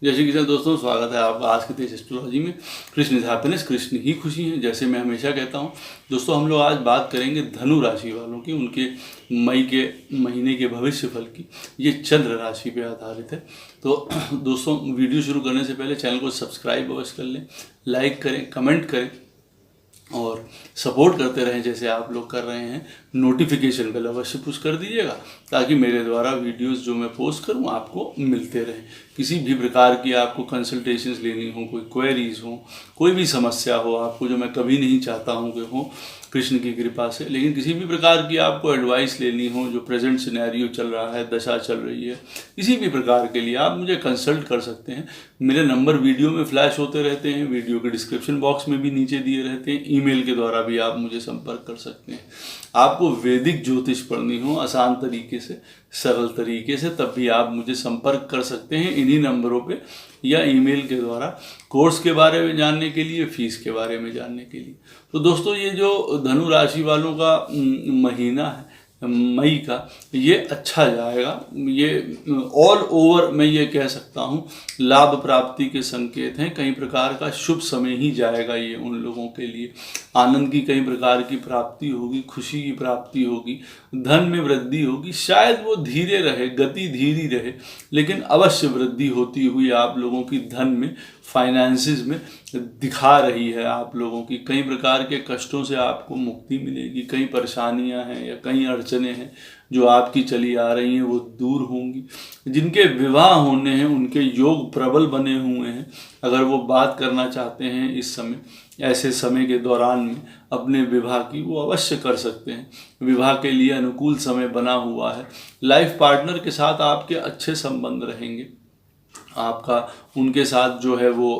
जय श्री कृष्ण दोस्तों, स्वागत है आपका आज के तेज एस्ट्रोलॉजी में। कृष्ण इज हैप्पीनेस, कृष्ण ही खुशी है, जैसे मैं हमेशा कहता हूँ। दोस्तों हम लोग आज बात करेंगे धनु राशि वालों की, उनके मई के महीने के भविष्य फल की। ये चंद्र राशि पे आधारित है। तो दोस्तों वीडियो शुरू करने से पहले चैनल को सब्सक्राइब अवश्य कर लें, लाइक करें, कमेंट करें और सपोर्ट करते रहें जैसे आप लोग कर रहे हैं। नोटिफिकेशन बेल अवश्य पुश कर दीजिएगा ताकि मेरे द्वारा वीडियोस जो मैं पोस्ट करूं आपको मिलते रहें। किसी भी प्रकार की आपको कंसल्टेशंस लेनी हो, कोई क्वेरीज हो, कोई भी समस्या हो आपको, जो मैं कभी नहीं चाहता हूं कि हो कृष्ण की कृपा से, लेकिन किसी भी प्रकार की आपको एडवाइस लेनी हो, जो प्रेजेंट सिनेरियो चल रहा है, दशा चल रही है, किसी भी प्रकार के लिए आप मुझे कंसल्ट कर सकते हैं। मेरे नंबर वीडियो में फ्लैश होते रहते हैं, वीडियो के डिस्क्रिप्शन बॉक्स में भी नीचे दिए रहते हैं। ईमेल के द्वारा भी आप मुझे संपर्क कर सकते हैं। आपको वैदिक ज्योतिष पढ़नी हो आसान तरीके से, सरल तरीके से, तब भी आप मुझे संपर्क कर सकते हैं इन्हीं नंबरों पे या ईमेल के द्वारा। कोर्स के बारे में जानने के लिए, फीस के बारे में जानने के लिए। तो दोस्तों ये जो धनु राशि वालों का महीना है मई का, ये अच्छा जाएगा। ये ऑल ओवर मैं ये कह सकता हूँ लाभ प्राप्ति के संकेत हैं। कई प्रकार का शुभ समय ही जाएगा ये उन लोगों के लिए। आनंद की कई प्रकार की प्राप्ति होगी, खुशी की प्राप्ति होगी, धन में वृद्धि होगी। शायद वो धीरे रहे, गति धीरी रहे, लेकिन अवश्य वृद्धि होती हुई आप लोगों की धन में, फाइनेंसिस में दिखा रही है। आप लोगों की कई प्रकार के कष्टों से आपको मुक्ति मिलेगी। कई परेशानियां हैं या कई अड़चने हैं जो आपकी चली आ रही हैं, वो दूर होंगी। जिनके विवाह होने हैं उनके योग प्रबल बने हुए हैं। अगर वो बात करना चाहते हैं इस समय, ऐसे समय के दौरान में अपने विवाह की, वो अवश्य कर सकते हैं। विवाह के लिए अनुकूल समय बना हुआ है। लाइफ पार्टनर के साथ आपके अच्छे संबंध रहेंगे। आपका उनके साथ जो है वो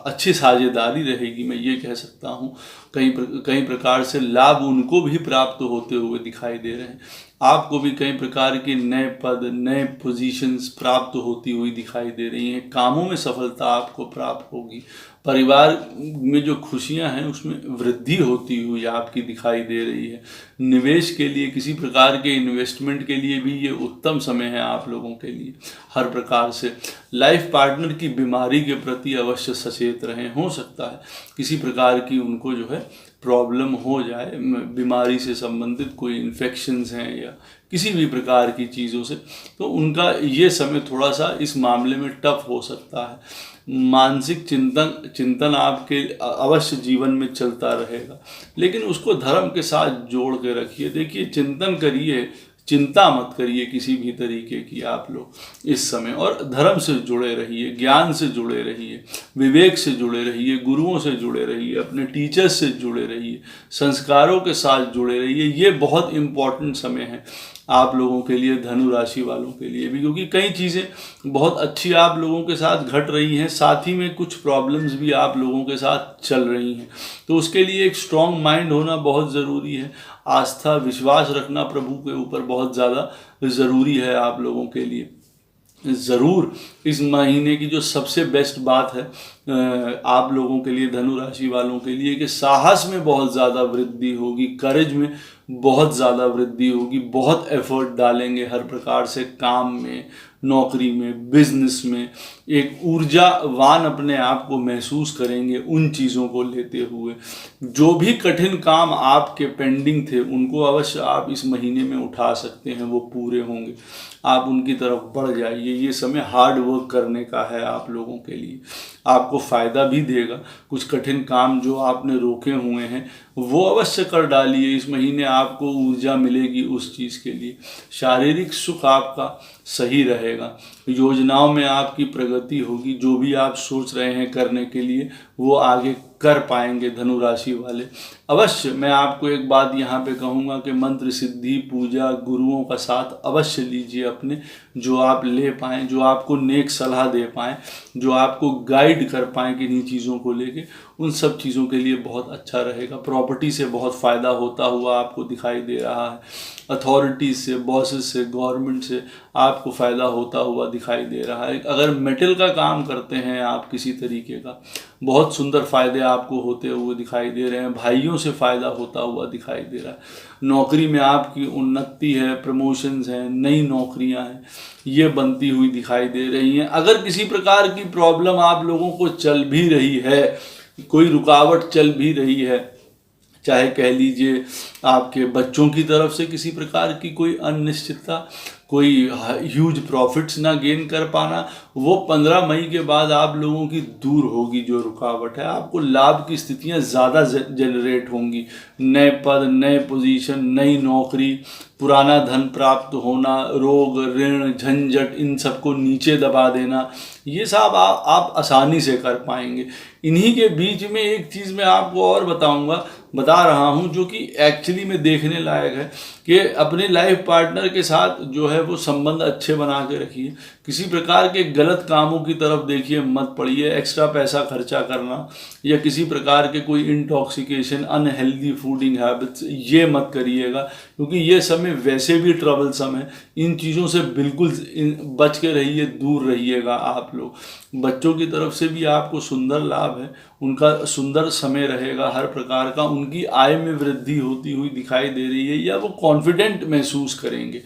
अच्छी साझेदारी रहेगी, मैं ये कह सकता हूँ। कई प्रकार से लाभ उनको भी प्राप्त होते हुए दिखाई दे रहे हैं। आपको भी कई प्रकार के नए पद, नए पोजीशंस प्राप्त होती हुई दिखाई दे रही हैं। कामों में सफलता आपको प्राप्त होगी। परिवार में जो खुशियां हैं उसमें वृद्धि होती हुई आपकी दिखाई दे रही है। निवेश के लिए, किसी प्रकार के इन्वेस्टमेंट के लिए भी ये उत्तम समय है आप लोगों के लिए। हर प्रकार से लाइफ पार्टनर की बीमारी के प्रति अवश्य सचेत रहें। हो सकता है किसी प्रकार की उनको जो है प्रॉब्लम हो जाए, बीमारी से संबंधित कोई इन्फेक्शंस हैं या किसी भी प्रकार की चीज़ों से, तो उनका ये समय थोड़ा सा इस मामले में टफ हो सकता है। मानसिक चिंतन आपके अवश्य जीवन में चलता रहेगा, लेकिन उसको धर्म के साथ जोड़ के रखिए। देखिए, चिंतन करिए, चिंता मत करिए किसी भी तरीके की आप लोग इस समय, और धर्म से जुड़े रहिए, ज्ञान से जुड़े रहिए, विवेक से जुड़े रहिए, गुरुओं से जुड़े रहिए, अपने टीचर्स से जुड़े रहिए, संस्कारों के साथ जुड़े रहिए। ये बहुत इम्पॉर्टेंट समय है आप लोगों के लिए, धनु राशि वालों के लिए भी, क्योंकि कई चीज़ें बहुत अच्छी आप लोगों के साथ घट रही हैं, साथ ही में कुछ प्रॉब्लम्स भी आप लोगों के साथ चल रही हैं। तो उसके लिए एक स्ट्रॉन्ग माइंड होना बहुत ज़रूरी है। आस्था, विश्वास रखना प्रभु के ऊपर बहुत ज़्यादा ज़रूरी है आप लोगों के लिए। ज़रूर इस महीने की जो सबसे बेस्ट बात है आप लोगों के लिए, धनु राशि वालों के लिए, कि साहस में बहुत ज़्यादा वृद्धि होगी, करेज में बहुत ज़्यादा वृद्धि होगी। बहुत एफर्ट डालेंगे हर प्रकार से, काम में, नौकरी में, बिजनेस में। एक ऊर्जावान अपने आप को महसूस करेंगे उन चीज़ों को लेते हुए। जो भी कठिन काम आपके पेंडिंग थे उनको अवश्य आप इस महीने में उठा सकते हैं, वो पूरे होंगे। आप उनकी तरफ बढ़ जाइए। ये समय हार्ड वर्क करने का है आप लोगों के लिए, आपको फ़ायदा भी देगा। कुछ कठिन काम जो आपने रोके हुए हैं वो अवश्य कर डालिए। इस महीने आपको ऊर्जा मिलेगी उस चीज़ के लिए। शारीरिक सुख आपका सही रहेगा। योजनाओं में आपकी प्रगति होगी। जो भी आप सोच रहे हैं करने के लिए वो आगे कर पाएंगे धनु राशि वाले। अवश्य मैं आपको एक बात यहाँ पे कहूँगा कि मंत्र सिद्धि, पूजा, गुरुओं का साथ अवश्य लीजिए अपने, जो आप ले पाएँ, जो आपको नेक सलाह दे पाएँ, जो आपको गाइड कर पाएँ किन्हीं चीज़ों को लेके। उन सब चीज़ों के लिए बहुत अच्छा रहेगा। प्रॉपर्टी से बहुत फ़ायदा होता हुआ आपको दिखाई दे रहा है। अथॉरिटीज़ से, बॉसेस से, गवर्नमेंट से आपको फ़ायदा होता हुआ दिखाई दे रहा है। अगर मेटल का काम करते हैं आप किसी तरीके का, बहुत सुंदर फायदे आपको होते हुए दिखाई दे रहे हैं। भाइयों से फायदा होता हुआ दिखाई दे रहा है। नौकरी में आपकी उन्नति है, प्रमोशंस हैं, नई नौकरियां हैं, ये बनती हुई दिखाई दे रही हैं। अगर किसी प्रकार की प्रॉब्लम आप लोगों को चल भी रही है, कोई रुकावट चल भी रही है, चाहे कह लीजिए आपके बच्चों की तरफ से किसी प्रकार की कोई अनिश्चितता, कोई ह्यूज प्रॉफिट्स ना गेन कर पाना, वो 15 मई के बाद आप लोगों की दूर होगी। जो रुकावट है, आपको लाभ की स्थितियां ज़्यादा जनरेट होंगी। नए पद, नए पोजीशन, नई नौकरी, पुराना धन प्राप्त होना, रोग, ऋण, झंझट, इन सबको नीचे दबा देना, ये सब आप आसानी से कर पाएंगे। इन्हीं के बीच में एक चीज़ मैं आपको और बता रहा हूँ जो कि एक्चुअली में देखने लायक है, कि अपने लाइफ पार्टनर के साथ जो है वो संबंध अच्छे बना के रखिए। किसी प्रकार के गलत कामों की तरफ देखिए मत पड़िए। एक्स्ट्रा पैसा खर्चा करना या किसी प्रकार के कोई इंटॉक्सिकेशन, अनहेल्दी फूडिंग हैबिट्स, ये मत करिएगा, क्योंकि ये समय वैसे भी ट्रबलसम है। इन चीज़ों से बिल्कुल बच के रहिए, दूर रहिएगा आप लोग। बच्चों की तरफ से भी आपको सुंदर लाभ है, उनका सुंदर समय रहेगा हर प्रकार का। उनकी आय में वृद्धि होती हुई दिखाई दे रही है, या वो कॉन्फिडेंट महसूस करेंगे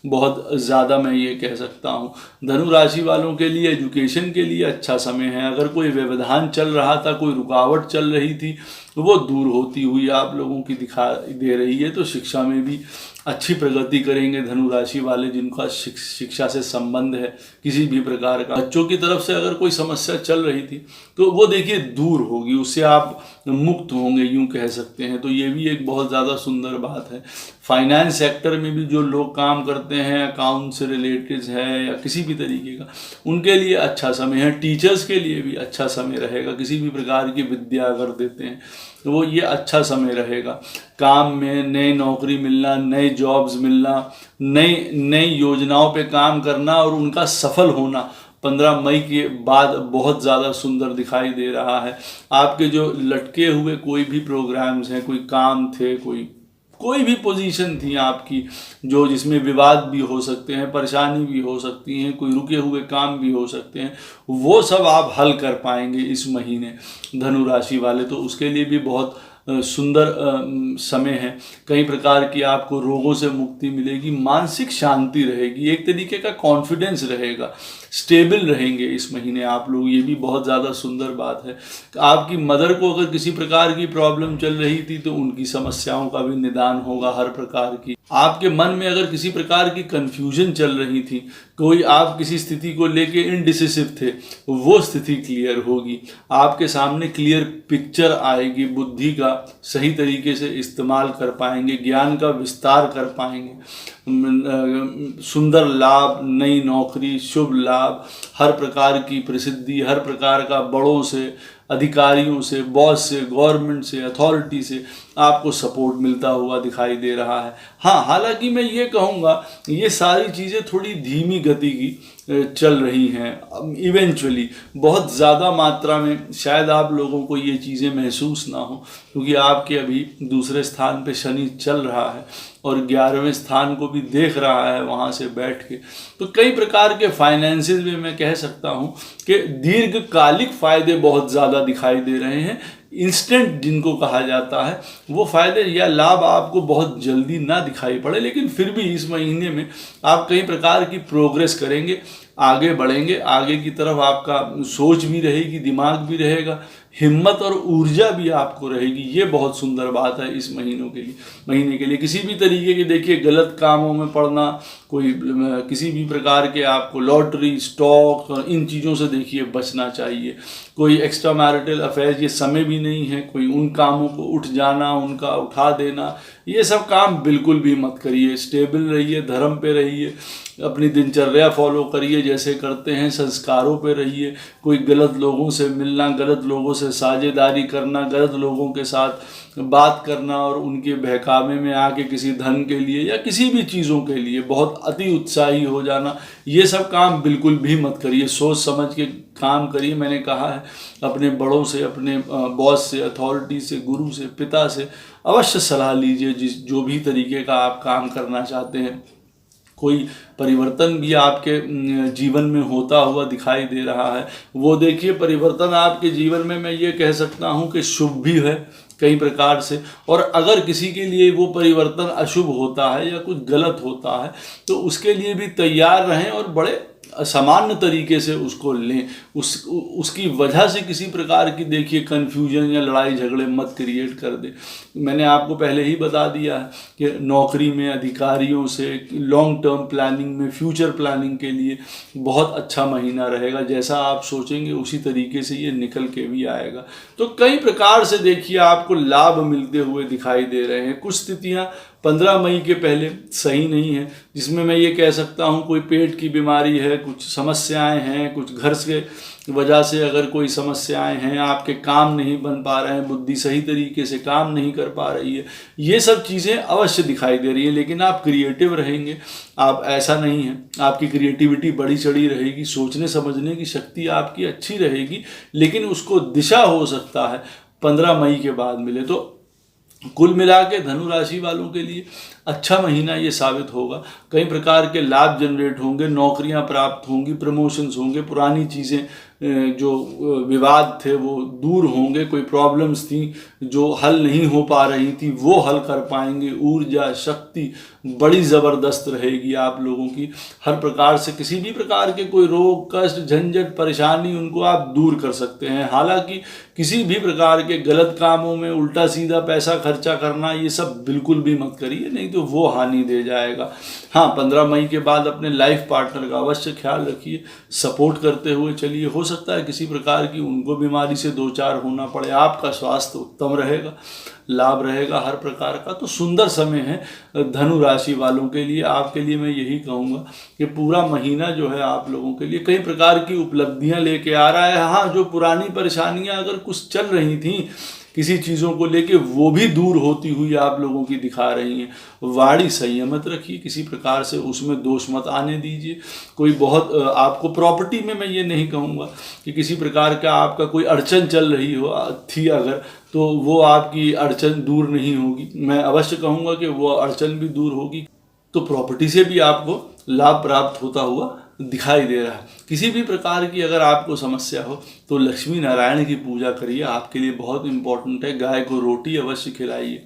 बहुत ज़्यादा, मैं ये कह सकता हूँ। धनु राशि वालों के लिए एजुकेशन के लिए अच्छा समय है। अगर कोई व्यवधान चल रहा था, कोई रुकावट चल रही थी, वो दूर होती हुई आप लोगों की दिखाई दे रही है। तो शिक्षा में भी अच्छी प्रगति करेंगे धनु राशि वाले, जिनका शिक्षा से संबंध है किसी भी प्रकार का। बच्चों की तरफ से अगर कोई समस्या चल रही थी तो वो देखिए दूर होगी, उससे आप मुक्त होंगे, यूं कह सकते हैं। तो ये भी एक बहुत ज़्यादा सुंदर बात है। फाइनेंस सेक्टर में भी जो लोग काम करते हैं, अकाउंट से रिलेटेड है या किसी भी तरीके का, उनके लिए अच्छा समय है। टीचर्स के लिए भी अच्छा समय रहेगा। किसी भी प्रकार की विद्या अगर देते हैं तो वो ये अच्छा समय रहेगा। काम में नई नौकरी मिलना, नए जॉब्स मिलना, नई योजनाओं पे काम करना और उनका सफल होना 15 मई के बाद बहुत ज़्यादा सुंदर दिखाई दे रहा है। आपके जो लटके हुए कोई भी प्रोग्राम्स हैं, कोई काम थे, कोई भी पोजीशन थी आपकी जो जिसमें विवाद भी हो सकते हैं, परेशानी भी हो सकती हैं, कोई रुके हुए काम भी हो सकते हैं, वो सब आप हल कर पाएंगे इस महीने धनु राशि वाले। तो उसके लिए भी बहुत सुंदर समय है। कई प्रकार की आपको रोगों से मुक्ति मिलेगी, मानसिक शांति रहेगी, एक तरीके का कॉन्फिडेंस रहेगा, स्टेबल रहेंगे इस महीने आप लोग। ये भी बहुत ज़्यादा सुंदर बात है। आपकी मदर को अगर किसी प्रकार की प्रॉब्लम चल रही थी तो उनकी समस्याओं का भी निदान होगा हर प्रकार की। आपके मन में अगर किसी प्रकार की कंफ्यूजन चल रही थी, कोई आप किसी स्थिति को लेके इनडिसिसिव थे, वो स्थिति क्लियर होगी। आपके सामने क्लियर पिक्चर आएगी, बुद्धि का सही तरीके से इस्तेमाल कर पाएंगे, ज्ञान का विस्तार कर पाएंगे। सुंदर लाभ, नई नौकरी, शुभ लाभ, हर प्रकार की प्रसिद्धि, हर प्रकार का बड़ों से, अधिकारियों से, बॉस से, गवर्नमेंट से, अथॉरिटी से आपको सपोर्ट मिलता हुआ दिखाई दे रहा है। हाँ, हालांकि मैं ये कहूँगा ये सारी चीज़ें थोड़ी धीमी गति की चल रही हैं। इवेंचुअली बहुत ज़्यादा मात्रा में शायद आप लोगों को ये चीज़ें महसूस ना हो, क्योंकि आपके अभी दूसरे स्थान पे शनि चल रहा है और 11वें स्थान को भी देख रहा है वहाँ से बैठ के। तो कई प्रकार के फाइनेंसेस में मैं कह सकता हूँ कि दीर्घकालिक फ़ायदे बहुत ज़्यादा दिखाई दे रहे हैं। इंस्टेंट जिनको कहा जाता है वो फ़ायदे या लाभ आपको बहुत जल्दी ना दिखाई पड़े, लेकिन फिर भी इस महीने में आप कई प्रकार की प्रोग्रेस करेंगे, आगे बढ़ेंगे। आगे की तरफ आपका सोच भी रहेगी, दिमाग भी रहेगा, हिम्मत और ऊर्जा भी आपको रहेगी। ये बहुत सुंदर बात है इस महीने के लिए। किसी भी तरीके के देखिए गलत कामों में पड़ना, कोई किसी भी प्रकार के आपको लॉटरी, स्टॉक, इन चीज़ों से देखिए बचना चाहिए। कोई एक्स्ट्रा मैरिटल अफेयर्स, ये समय भी नहीं है कोई उन कामों को उठ जाना, उनका उठा देना, ये सब काम बिल्कुल भी मत करिए। स्टेबल रहिए, धर्म पे रहिए, अपनी दिनचर्या फॉलो करिए जैसे करते हैं, संस्कारों पे रहिए। कोई गलत लोगों से मिलना, गलत लोगों से साझेदारी करना, गलत लोगों के साथ बात करना और उनके बहकावे में आके किसी धन के लिए या किसी भी चीज़ों के लिए बहुत अति उत्साही हो जाना, ये सब काम बिल्कुल भी मत करिए। सोच समझ के काम करिए। मैंने कहा है अपने बड़ों से, अपने बॉस से, अथॉरिटी से, गुरु से, पिता से अवश्य सलाह लीजिए जो भी तरीके का आप काम करना चाहते हैं। कोई परिवर्तन भी आपके जीवन में होता हुआ दिखाई दे रहा है, वो देखिए परिवर्तन आपके जीवन में मैं ये कह सकता हूँ कि शुभ भी है कई प्रकार से। और अगर किसी के लिए वो परिवर्तन अशुभ होता है या कुछ गलत होता है तो उसके लिए भी तैयार रहें और बड़े सामान्य तरीके से उसको लें। उसकी वजह से किसी प्रकार की देखिए कन्फ्यूजन या लड़ाई झगड़े मत क्रिएट कर दे। मैंने आपको पहले ही बता दिया है कि नौकरी में अधिकारियों से लॉन्ग टर्म प्लानिंग में फ्यूचर प्लानिंग के लिए बहुत अच्छा महीना रहेगा। जैसा आप सोचेंगे उसी तरीके से ये निकल के भी आएगा। तो कई प्रकार से देखिए आपको लाभ मिलते हुए दिखाई दे रहे हैं। कुछ स्थितियाँ 15 मई के पहले सही नहीं है, जिसमें मैं ये कह सकता हूँ कोई पेट की बीमारी है, कुछ समस्याएं हैं, कुछ घर के वजह से अगर कोई समस्याएं हैं, आपके काम नहीं बन पा रहे हैं, बुद्धि सही तरीके से काम नहीं कर पा रही है, ये सब चीज़ें अवश्य दिखाई दे रही हैं। लेकिन आप क्रिएटिव रहेंगे, आप ऐसा नहीं है, आपकी क्रिएटिविटी बढ़ी चढ़ी रहेगी, सोचने समझने की शक्ति आपकी अच्छी रहेगी। लेकिन उसको दिशा हो सकता है 15 मई के बाद मिले। तो कुल मिला के धनु राशि वालों के लिए अच्छा महीना ये साबित होगा। कई प्रकार के लाभ जनरेट होंगे, नौकरियां प्राप्त होंगी, प्रमोशंस होंगे, पुरानी चीज़ें जो विवाद थे वो दूर होंगे, कोई प्रॉब्लम्स थी जो हल नहीं हो पा रही थी वो हल कर पाएंगे। ऊर्जा शक्ति बड़ी ज़बरदस्त रहेगी आप लोगों की। हर प्रकार से किसी भी प्रकार के कोई रोग कष्ट झंझट परेशानी उनको आप दूर कर सकते हैं। हालांकि किसी भी प्रकार के गलत कामों में उल्टा सीधा पैसा खर्चा करना ये सब बिल्कुल भी मत करिए, नहीं तो वो हानि दे जाएगा। हाँ, 15 मई के बाद अपने लाइफ पार्टनर का अवश्य ख्याल रखिए, सपोर्ट करते हुए चलिए। हो सकता है किसी प्रकार की उनको बीमारी से दो चार होना पड़े, आपका स्वास्थ्य उत्तम रहेगा, लाभ रहेगा हर प्रकार का। तो सुंदर समय है धनु राशि वालों के लिए। आपके लिए मैं यही कहूँगा कि पूरा महीना जो है आप लोगों के लिए कई प्रकार की उपलब्धियां लेके आ रहा है। हाँ, जो पुरानी परेशानियां अगर कुछ चल रही थी किसी चीज़ों को लेके वो भी दूर होती हुई आप लोगों की दिखा रही हैं। वाणी संयमित रखिए, किसी प्रकार से उसमें दोष मत आने दीजिए। कोई बहुत आपको प्रॉपर्टी में मैं ये नहीं कहूँगा कि किसी प्रकार का आपका कोई अड़चन चल रही हो थी अगर, तो वो आपकी अड़चन दूर नहीं होगी। मैं अवश्य कहूँगा कि वो अड़चन भी दूर होगी। तो प्रॉपर्टी से भी आपको लाभ प्राप्त होता हुआ दिखाई दे रहा है। किसी भी प्रकार की अगर आपको समस्या हो तो लक्ष्मी नारायण की पूजा करिए, आपके लिए बहुत इम्पोर्टेंट है। गाय को रोटी अवश्य खिलाइए,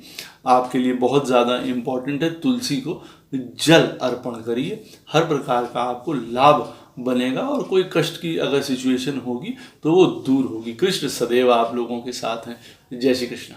आपके लिए बहुत ज़्यादा इम्पोर्टेंट है। तुलसी को जल अर्पण करिए, हर प्रकार का आपको लाभ बनेगा और कोई कष्ट की अगर सिचुएशन होगी तो वो दूर होगी। कृष्ण सदैव आप लोगों के साथ हैं। जय श्री कृष्ण।